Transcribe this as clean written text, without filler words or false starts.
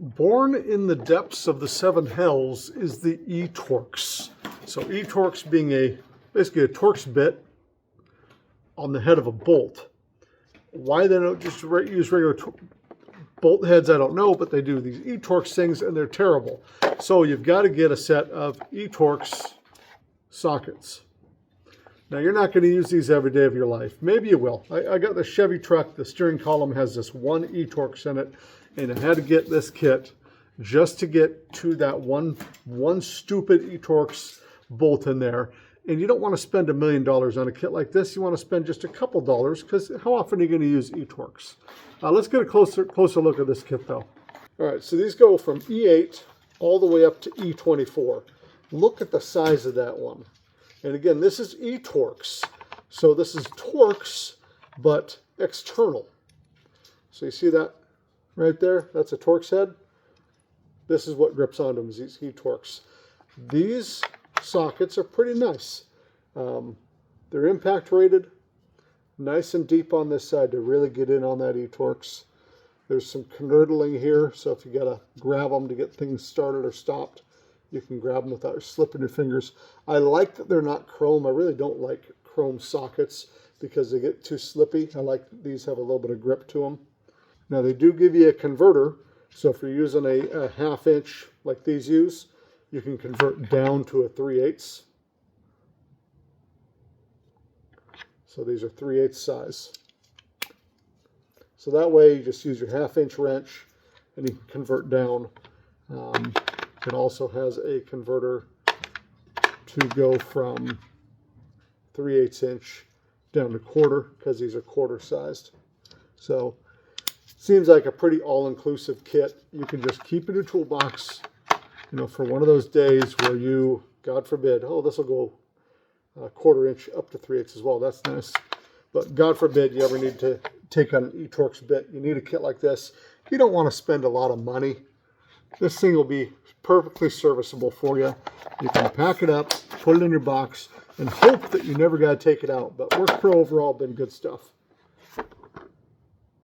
Born in the depths of the seven hells is the E-Torx. So E-Torx being basically a Torx bit on the head of a bolt. Why they don't just use regular bolt heads, I don't know, but they do these E-Torx things and they're terrible. So you've got to get a set of E-Torx sockets. Now you're not going to use these every day of your life. Maybe you will. I got the Chevy truck, the steering column has this one E-Torx in it, and I had to get this kit just to get to that one stupid E-Torx bolt in there. And you don't want to spend $1 million on a kit like this. You want to spend just a couple dollars, because how often are you going to use E-Torx? Let's get a closer look at this kit though. All right, so these go from E8 all the way up to E24. Look at the size of that one. And again, this is E-Torx. So this is Torx, but external. So you see that right there? That's a Torx head. This is what grips onto them, is these E-Torx. These sockets are pretty nice. They're impact rated, nice and deep on this side to really get in on that E-Torx. There's some canoodling here, so if you gotta grab them to get things started or stopped, you can grab them without slipping your fingers. I like that they're not chrome. I really don't like chrome sockets because they get too slippy. I like that these have a little bit of grip to them. Now they do give you a converter, so if you're using a 1/2 inch like these use, you can convert down to a 3/8. So these are 3/8 size. So that way you just use your 1/2 inch wrench and you can convert down. It also has a converter to go from 3/8 inch down to 1/4, because these are 1/4 sized. So seems like a pretty all-inclusive kit. You can just keep in your toolbox, you know, for one of those days where you, God forbid, oh, this will go 1/4 inch up to 3/8 as well. That's nice. But God forbid you ever need to take on an E-Torx bit. You need a kit like this. You don't want to spend a lot of money. This thing will be perfectly serviceable for you. You can pack it up, put it in your box, and hope that you never got to take it out. But WORKPRO overall been good stuff.